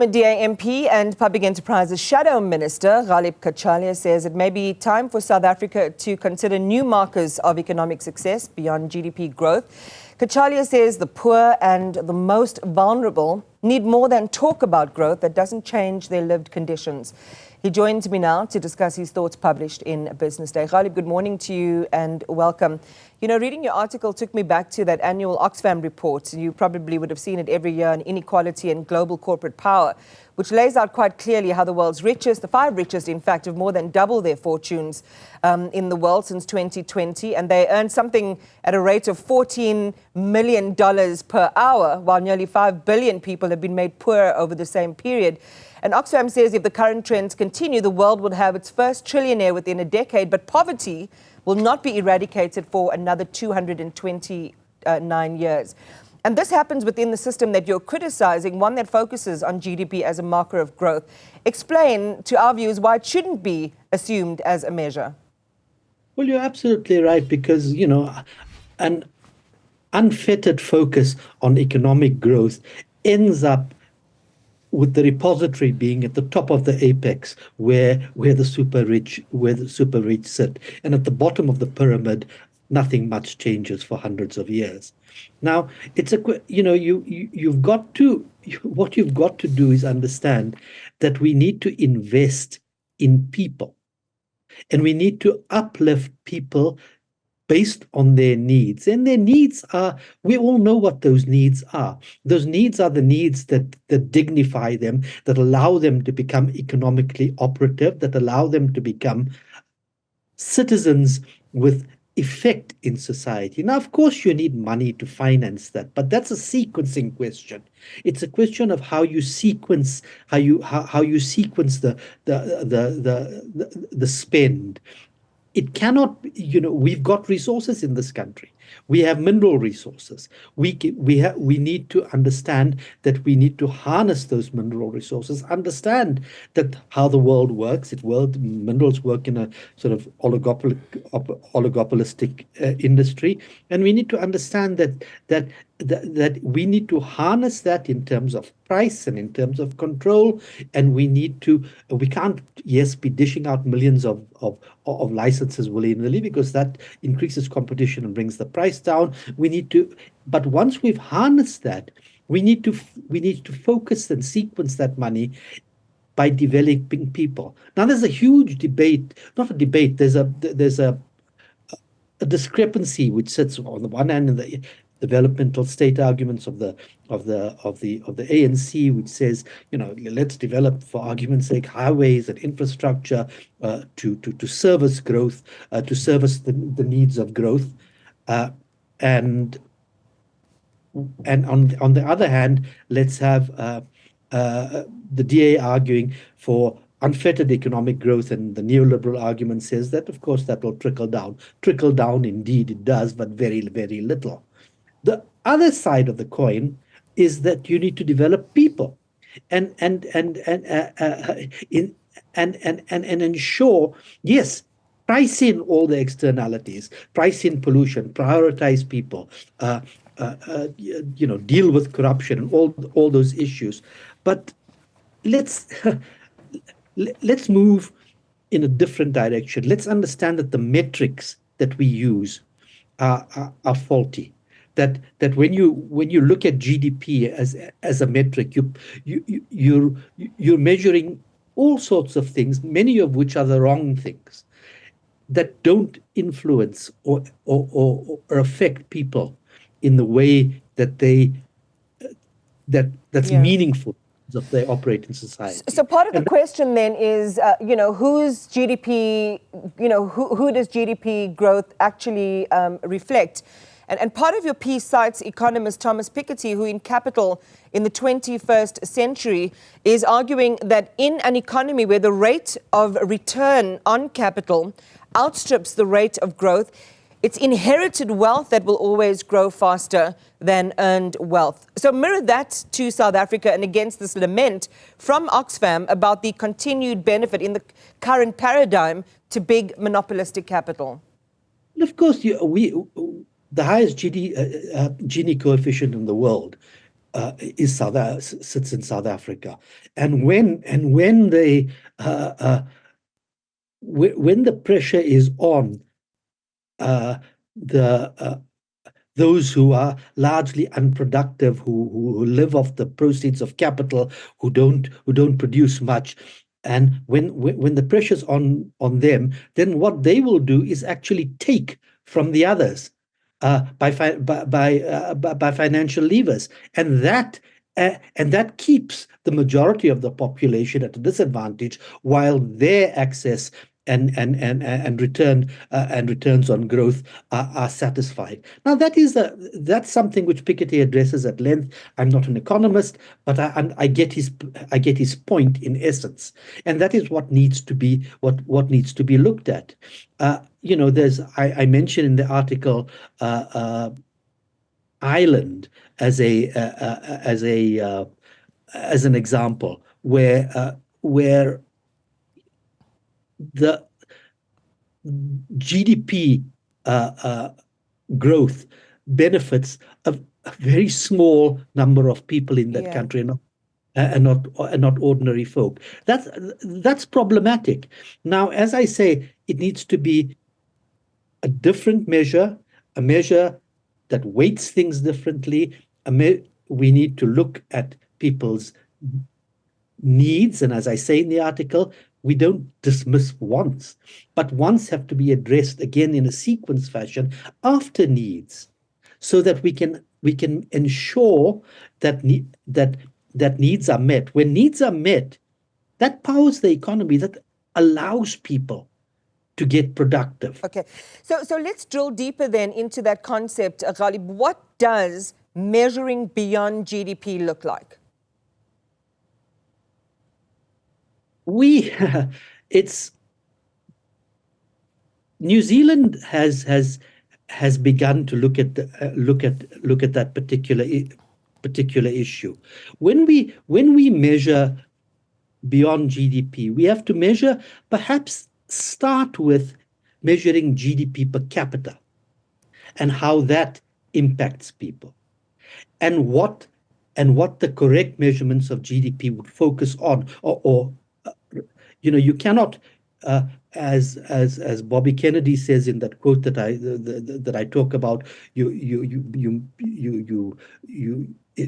DA MP and Public Enterprises Shadow Minister Ghaleb Cachalia says it may be time for South Africa to consider new markers of economic success beyond GDP growth. Cachalia says the poor and the most vulnerable need more than talk about growth that doesn't change their lived conditions. He joins me now to discuss his thoughts published in Business Day. Ghaleb, good morning to you and welcome. You know, reading your article took me back to that annual Oxfam report. You probably would have seen it every year on inequality and global corporate power, which lays out quite clearly how the world's richest, the five richest, in fact, have more than doubled their fortunes in the world since 2020. And they earn something at a rate of $14 million per hour, while nearly 5 billion people have been made poorer over the same period. And Oxfam says if the current trends continue, the world will have its first trillionaire within a decade, but poverty will not be eradicated for another 229 years. And this happens within the system that you're criticizing, one that focuses on GDP as a marker of growth. Explain to our viewers why it shouldn't be assumed as a measure. Well, you're absolutely right, because, you know, an unfettered focus on economic growth ends up with the repository being at the top of the apex, where the super rich sit, and at the bottom of the pyramid, nothing much changes for hundreds of years. Now, it's you've got to what you've got to do is understand that we need to invest in people, and we need to uplift people based on their needs. And their needs are, we all know what those needs are. Those needs are the needs that dignify them, that allow them to become economically operative, that allow them to become citizens with effect in society. Now, of course, you need money to finance that, but that's a sequencing question. It's a question of how you sequence, how you sequence the spend. It cannot, you know, we've got resources in this country. We have mineral resources. We need to understand that we need to harness those mineral resources, understand that how the world works. Minerals work in a sort of oligopolistic industry, and we need to understand that we need to harness that in terms of price and in terms of control, and we can't, yes, be dishing out millions of licenses willy-nilly, because that increases competition and brings the price down. But once we've harnessed that, we need to focus and sequence that money by developing people. Now, there's a huge debate, not a debate, there's a discrepancy which sits on the one hand in the developmental state arguments of the ANC, which says, you know, let's develop, for argument's sake, highways and infrastructure to service growth, to service the needs of growth, and on the other hand, let's have the DA arguing for unfettered economic growth, and the neoliberal argument says that, of course, that will trickle down. Trickle down, indeed, it does, but very, very little. The other side of the coin is that you need to develop people and ensure, yes, price in all the externalities, price in pollution, prioritize people, you know, deal with corruption and all those issues. But let's move in a different direction. Let's understand that the metrics that we use are faulty. That when you look at GDP as a metric, you're measuring all sorts of things, many of which are the wrong things, that don't influence or affect people in the way that's meaningful of they operate in society. So part of the question then is, you know, whose GDP, you know, who does GDP growth actually reflect? And part of your piece cites economist Thomas Piketty, who in Capital in the 21st century is arguing that in an economy where the rate of return on capital outstrips the rate of growth, it's inherited wealth that will always grow faster than earned wealth. So mirror that to South Africa and against this lament from Oxfam about the continued benefit in the current paradigm to big monopolistic capital. Of course, the highest Gini coefficient in the world sits in South Africa, and when they when the pressure is on the those who are largely unproductive, who live off the proceeds of capital, who don't produce much, and when the pressure's on them, then what they will do is actually take from the others by financial levers, and that keeps the majority of the population at a disadvantage, while their access and returns on growth are satisfied. Now that's something which Piketty addresses at length. I'm not an economist, but I get his point in essence, and that is what needs to be looked at. I mentioned in the article Ireland as an example where the GDP growth benefits a very small number of people in that country, and not ordinary folk. That's problematic. Now, as I say, it needs to be a different measure, a measure that weights things differently. We need to look at people's needs, and as I say in the article, we don't dismiss wants, but wants have to be addressed again in a sequence fashion after needs, so that we can ensure that needs are met. When needs are met, that powers the economy, that allows people to get productive. Okay, so let's drill deeper then into that concept, Ghaleb. What does measuring beyond GDP look like? It's New Zealand has begun to look at that particular issue. When we measure beyond GDP, we have to perhaps start with measuring GDP per capita and how that impacts people, and what the correct measurements of GDP would focus on, or you cannot, as Bobby Kennedy says in that quote that I talk about,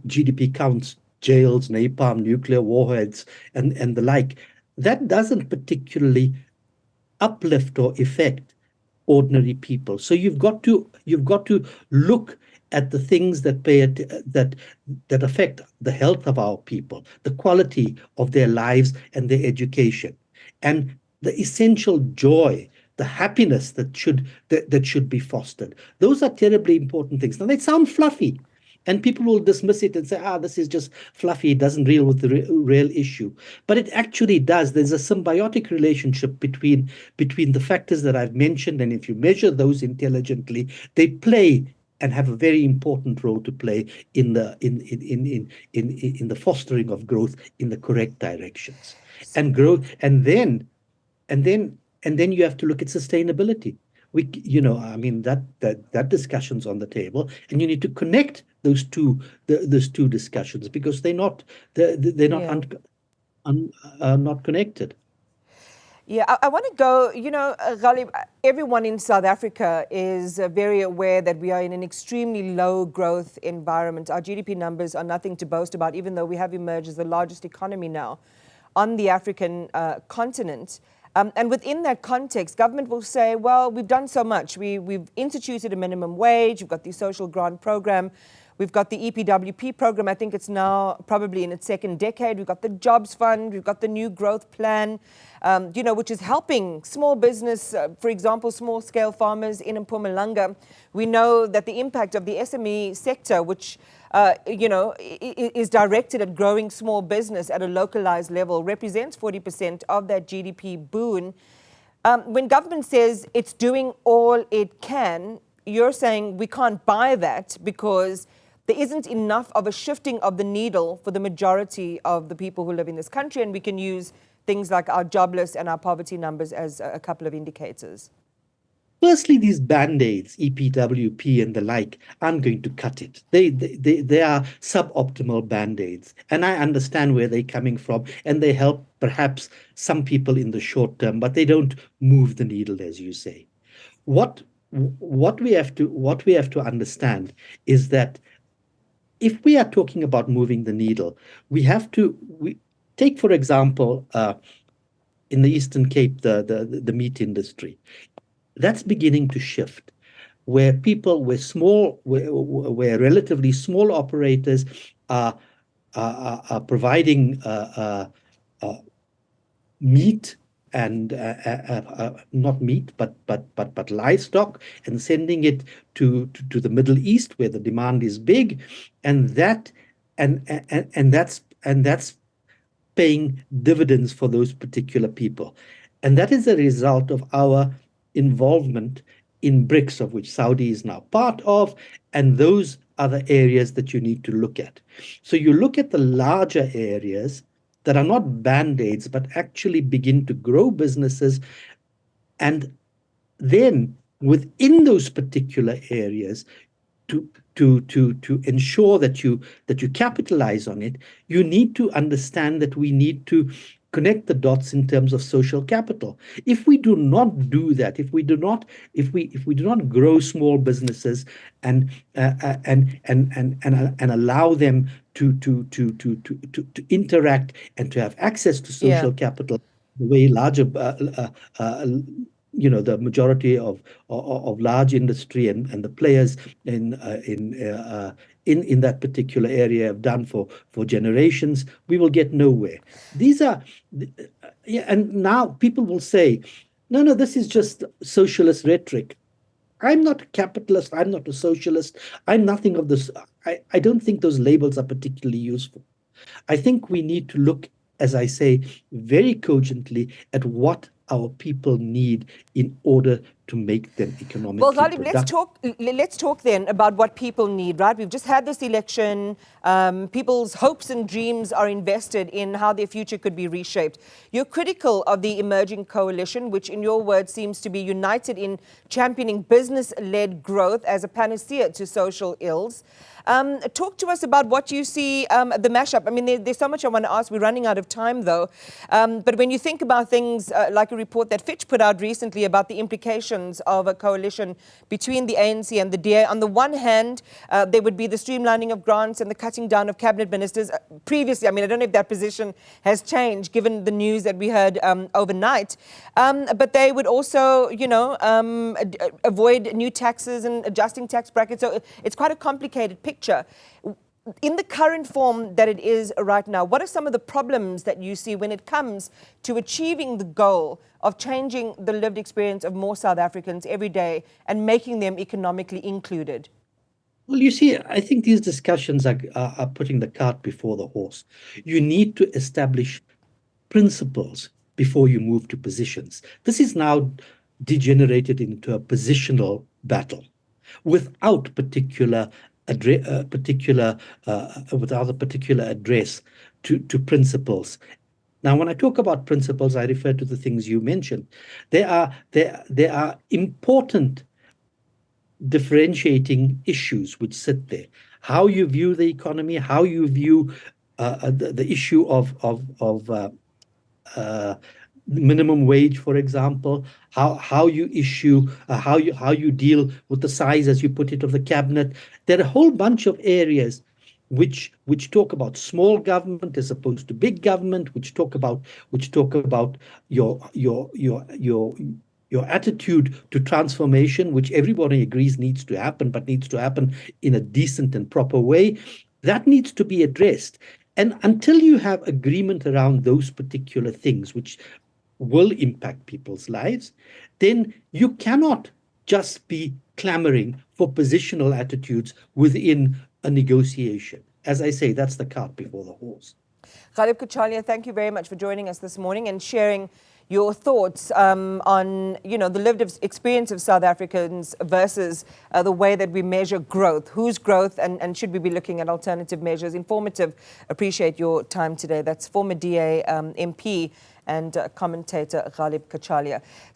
GDP counts jails, napalm, nuclear warheads, and the like. That doesn't particularly uplift or affect ordinary people. So you've got to look at the things that affect the health of our people, the quality of their lives and their education, and the essential joy, the happiness that should be fostered. Those are terribly important things. Now, they sound fluffy, and people will dismiss it and say, this is just fluffy, it doesn't deal with the real issue. But it actually does. There's a symbiotic relationship between the factors that I've mentioned, and if you measure those intelligently, they play and have a very important role to play in the fostering of growth in the correct directions. And growth, and then you have to look at sustainability. That discussion's on the table, and you need to connect those two discussions, because they're not not connected. Yeah, I want to go, Ghaleb, everyone in South Africa is very aware that we are in an extremely low growth environment. Our GDP numbers are nothing to boast about, even though we have emerged as the largest economy now on the African continent. And within that context, government will say, well, we've done so much. We've instituted a minimum wage. We've got the social grant program. We've got the EPWP program. I think it's now probably in its second decade. We've got the Jobs Fund. We've got the new growth plan, which is helping small business, for example, small-scale farmers in Mpumalanga. We know that the impact of the SME sector, which is directed at growing small business at a localized level, represents 40% of that GDP boon. When government says it's doing all it can, you're saying we can't buy that because there isn't enough of a shifting of the needle for the majority of the people who live in this country, and we can use things like our jobless and our poverty numbers as a couple of indicators. Firstly, these band-aids, EPWP and the like, aren't going to cut it. They are suboptimal band-aids. And I understand where they're coming from, and they help perhaps some people in the short term, but they don't move the needle, as you say. What we have to understand is that if we are talking about moving the needle, we take, for example, in the Eastern Cape, the meat industry. That's beginning to shift, where people were small, where relatively small operators are providing meat and not meat, but livestock, and sending it to the Middle East where the demand is big, and that's paying dividends for those particular people. And that is a result of our involvement in BRICS, of which Saudi is now part of, and those other areas that you need to look at. So you look at the larger areas that are not band-aids, but actually begin to grow businesses, and then within those particular areas, to ensure that you capitalize on it, you need to understand that we need to connect the dots in terms of social capital. If we do not do that, if we do not grow small businesses and allow them to interact and to have access to social capital, the way larger the majority of large industry and the players in that particular area have done for generations, we will get nowhere. These are, and now people will say, no, this is just socialist rhetoric. I'm not a capitalist. I'm not a socialist. I'm nothing of this. I don't think those labels are particularly useful. I think we need to look, as I say, very cogently at what our people need in order to make them economically productive. Well, Ghaleb, let's talk then about what people need, right? We've just had this election. People's hopes and dreams are invested in how their future could be reshaped. You're critical of the emerging coalition, which in your words seems to be united in championing business-led growth as a panacea to social ills. Talk to us about what you see, the mashup. I mean, there's so much I want to ask. We're running out of time, though. But when you think about things like a report that Fitch put out recently about the implications of a coalition between the ANC and the DA, on the one hand, there would be the streamlining of grants and the cutting down of cabinet ministers. Previously, I mean, I don't know if that position has changed given the news that we heard overnight. But they would also, avoid new taxes and adjusting tax brackets. So it's quite a complicated picture. In the current form that it is right now, what are some of the problems that you see when it comes to achieving the goal of changing the lived experience of more South Africans every day and making them economically included? Well, you see, I think these discussions are putting the cart before the horse. You need to establish principles before you move to positions. This is now degenerated into a positional battle without a particular address to principles. Now, when I talk about principles, I refer to the things you mentioned. There are important differentiating issues which sit there. How you view the economy, how you view the issue of minimum wage, for example, how you issue, how you deal with the size, as you put it, of the cabinet. There are a whole bunch of areas which talk about small government as opposed to big government, which talk about your attitude to transformation, which everybody agrees needs to happen, but needs to happen in a decent and proper way. That needs to be addressed. And until you have agreement around those particular things, which will impact people's lives, then you cannot just be clamoring for positional attitudes within a negotiation. As I say, that's the cart before the horse. Ghaleb Cachalia, thank you very much for joining us this morning and sharing your thoughts on, the lived experience of South Africans versus the way that we measure growth. Whose growth, and should we be looking at alternative measures? Informative. Appreciate your time today. That's former DA, MP, and commentator Ghaleb Cachalia.